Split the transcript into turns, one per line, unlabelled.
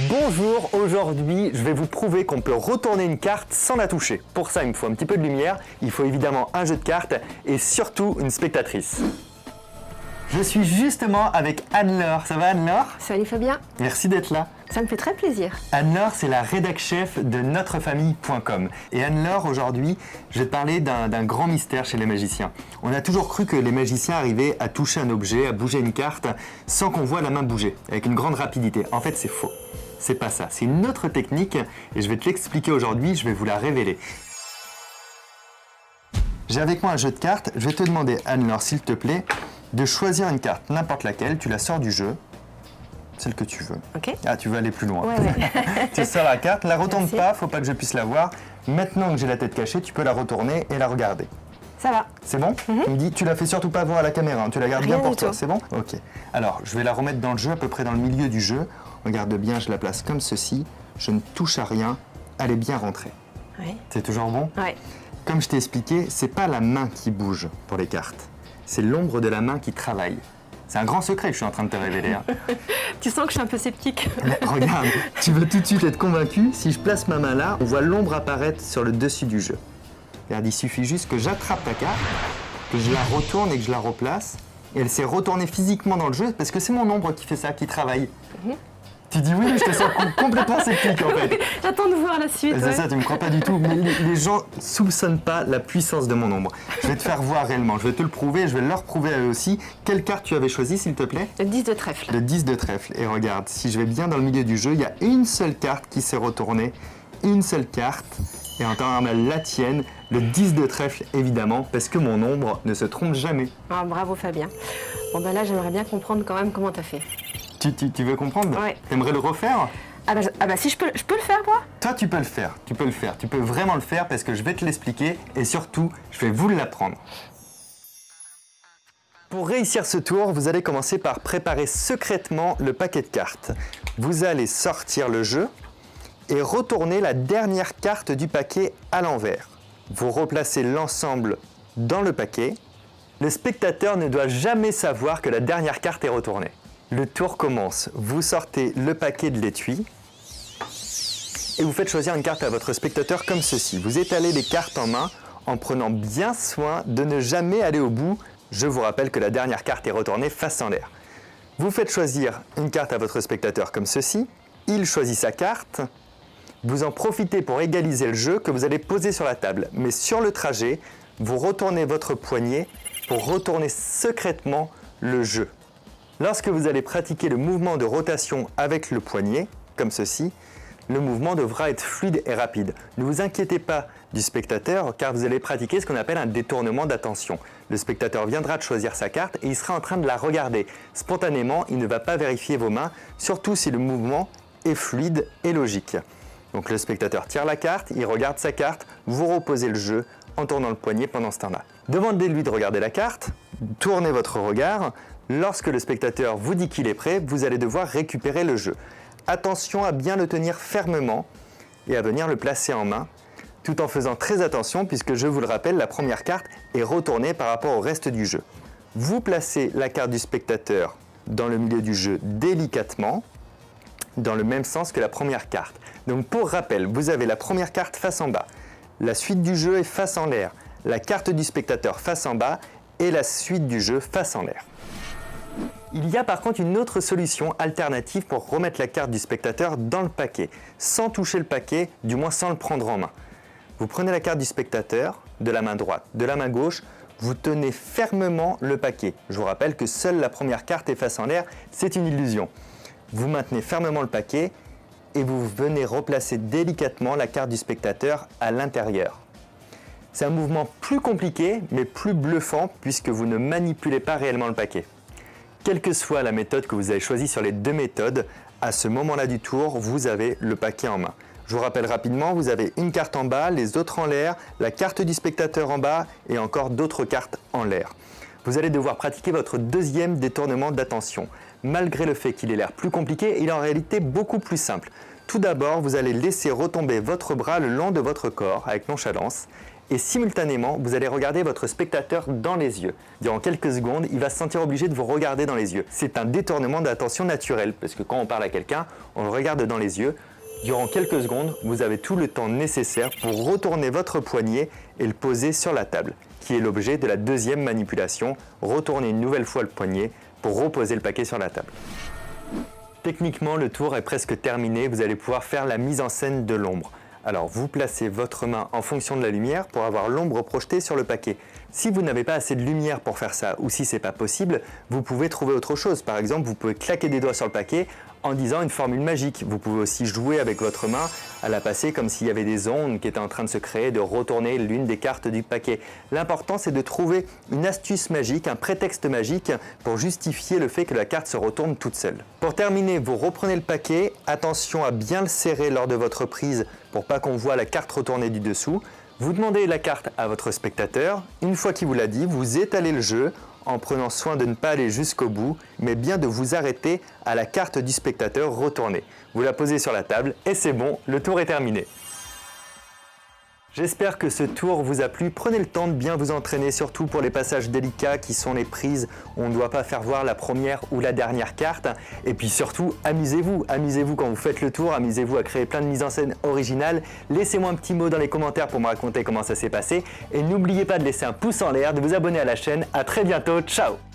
Bonjour, aujourd'hui je vais vous prouver qu'on peut retourner une carte sans la toucher. Pour ça il me faut un petit peu de lumière, il faut évidemment un jeu de cartes et surtout une spectatrice. Je suis justement avec Anne-Laure. Ça va Anne-Laure?
Salut Fabien,
Merci d'être là.
ça me fait très plaisir.
Anne-Laure, c'est la rédac-chef de notrefamille.com. Et Anne-Laure, aujourd'hui, je vais te parler d'un grand mystère chez les magiciens. On a toujours cru que les magiciens arrivaient à toucher un objet, à bouger une carte, sans qu'on voit la main bouger, avec une grande rapidité. En fait, c'est faux. C'est pas ça. C'est une autre technique et je vais te l'expliquer aujourd'hui, je vais vous la révéler. J'ai avec moi un jeu de cartes. Je vais te demander, Anne-Laure, s'il te plaît, de choisir une carte, n'importe laquelle. Tu la sors du jeu. Celle que tu veux.
Ok.
Ah, tu veux aller plus loin.
Ouais.
Tu sors la carte, la retourne
Merci.
pas, faut pas que je puisse la voir. Maintenant que j'ai la tête cachée, tu peux la retourner et la regarder.
Ça va.
C'est bon? Tu me dis, tu la fais surtout pas voir à la caméra, hein, tu la gardes
Rien
bien pour
du
toi,
tout.
c'est bon? Ok. Alors, je vais la remettre dans le jeu, à peu près dans le milieu du jeu. Regarde bien, je la place comme ceci. Je ne touche à rien. Elle est bien rentrée.
Ouais.
C'est toujours bon?
Ouais.
Comme je t'ai expliqué, c'est pas la main qui bouge pour les cartes. C'est l'ombre de la main qui travaille. C'est un grand secret que je suis en train de te révéler. Hein.
Tu sens que je suis un peu sceptique.
Mais regarde, tu veux tout de suite être convaincu. Si je place ma main là, on voit l'ombre apparaître sur le dessus du jeu. Regarde, il suffit juste que j'attrape ta carte, que je la retourne et que je la replace. Et elle s'est retournée physiquement dans le jeu parce que c'est mon ombre qui fait ça, qui travaille. Tu dis oui, mais je te sens complètement sceptique en fait.
J'attends de voir la suite.
C'est
ouais.
ça, tu me crois pas du tout. Mais les gens soupçonnent pas la puissance de mon ombre. Je vais te faire voir réellement, je vais te le prouver, je vais leur prouver à eux aussi. Quelle carte tu avais choisie, s'il te plaît?
Le 10 de trèfle.
Le 10 de trèfle. Et regarde, si je vais bien dans le milieu du jeu, il y a une seule carte qui s'est retournée. Une seule carte. Et en temps normal, la tienne. Le 10 de trèfle, évidemment, parce que mon ombre ne se trompe jamais.
Ah, bravo Fabien. Bon ben là j'aimerais bien comprendre quand même comment t'as fait.
Tu veux comprendre?
Ouais.
T'aimerais le refaire?
Ah bah si je peux le faire moi.
Toi, tu peux le faire. Tu peux vraiment le faire parce que je vais te l'expliquer et surtout, je vais vous l'apprendre. Pour réussir ce tour, vous allez commencer par préparer secrètement le paquet de cartes. Vous allez sortir le jeu et retourner la dernière carte du paquet à l'envers. Vous replacez l'ensemble dans le paquet. Le spectateur ne doit jamais savoir que la dernière carte est retournée. Le tour commence. Vous sortez le paquet de l'étui et vous faites choisir une carte à votre spectateur comme ceci. Vous étalez les cartes en main en prenant bien soin de ne jamais aller au bout. Je vous rappelle que la dernière carte est retournée face en l'air. Vous faites choisir une carte à votre spectateur comme ceci. Il choisit sa carte. Vous en profitez pour égaliser le jeu que vous allez poser sur la table. Mais sur le trajet, vous retournez votre poignet pour retourner secrètement le jeu. Lorsque vous allez pratiquer le mouvement de rotation avec le poignet, comme ceci, le mouvement devra être fluide et rapide. Ne vous inquiétez pas du spectateur car vous allez pratiquer ce qu'on appelle un détournement d'attention. Le spectateur viendra de choisir sa carte et il sera en train de la regarder. Spontanément, il ne va pas vérifier vos mains, surtout si le mouvement est fluide et logique. Donc le spectateur tire la carte, il regarde sa carte, vous reposez le jeu en tournant le poignet pendant ce temps-là. Demandez-lui de regarder la carte, tournez votre regard. Lorsque le spectateur vous dit qu'il est prêt, vous allez devoir récupérer le jeu. Attention à bien le tenir fermement et à venir le placer en main, tout en faisant très attention puisque je vous le rappelle, la première carte est retournée par rapport au reste du jeu. Vous placez la carte du spectateur dans le milieu du jeu délicatement, dans le même sens que la première carte. Donc pour rappel, vous avez la première carte face en bas, la suite du jeu est face en l'air, la carte du spectateur face en bas et la suite du jeu face en l'air. Il y a par contre une autre solution alternative pour remettre la carte du spectateur dans le paquet, sans toucher le paquet, du moins sans le prendre en main. Vous prenez la carte du spectateur, de la main droite, de la main gauche, vous tenez fermement le paquet. Je vous rappelle que seule la première carte est face en l'air, c'est une illusion. Vous maintenez fermement le paquet et vous venez replacer délicatement la carte du spectateur à l'intérieur. C'est un mouvement plus compliqué mais plus bluffant puisque vous ne manipulez pas réellement le paquet. Quelle que soit la méthode que vous avez choisie sur les deux méthodes, à ce moment-là du tour, vous avez le paquet en main. Je vous rappelle rapidement, vous avez une carte en bas, les autres en l'air, la carte du spectateur en bas et encore d'autres cartes en l'air. Vous allez devoir pratiquer votre deuxième détournement d'attention. Malgré le fait qu'il ait l'air plus compliqué, il est en réalité beaucoup plus simple. Tout d'abord, vous allez laisser retomber votre bras le long de votre corps avec nonchalance et simultanément, vous allez regarder votre spectateur dans les yeux. Durant quelques secondes, il va se sentir obligé de vous regarder dans les yeux. C'est un détournement d'attention naturel, parce que quand on parle à quelqu'un, on le regarde dans les yeux. Durant quelques secondes, vous avez tout le temps nécessaire pour retourner votre poignet et le poser sur la table, qui est l'objet de la deuxième manipulation, retourner une nouvelle fois le poignet pour reposer le paquet sur la table. Techniquement, le tour est presque terminé, vous allez pouvoir faire la mise en scène de l'ombre. Alors vous placez votre main en fonction de la lumière pour avoir l'ombre projetée sur le paquet. Si vous n'avez pas assez de lumière pour faire ça ou si ce n'est pas possible, vous pouvez trouver autre chose. Par exemple, vous pouvez claquer des doigts sur le paquet en disant une formule magique. Vous pouvez aussi jouer avec votre main à la passer comme s'il y avait des ondes qui étaient en train de se créer, de retourner l'une des cartes du paquet. L'important, c'est de trouver une astuce magique, un prétexte magique pour justifier le fait que la carte se retourne toute seule. Pour terminer, vous reprenez le paquet. Attention à bien le serrer lors de votre prise pour pas qu'on voit la carte retourner du dessous. Vous demandez la carte à votre spectateur. Une fois qu'il vous l'a dit, vous étalez le jeu en prenant soin de ne pas aller jusqu'au bout, mais bien de vous arrêter à la carte du spectateur retournée. Vous la posez sur la table et c'est bon, le tour est terminé. J'espère que ce tour vous a plu. Prenez le temps de bien vous entraîner, surtout pour les passages délicats qui sont les prises où on ne doit pas faire voir la première ou la dernière carte. Et puis surtout, amusez-vous. Amusez-vous quand vous faites le tour, amusez-vous à créer plein de mises en scène originales. Laissez-moi un petit mot dans les commentaires pour me raconter comment ça s'est passé. Et n'oubliez pas de laisser un pouce en l'air, de vous abonner à la chaîne. À très bientôt, ciao!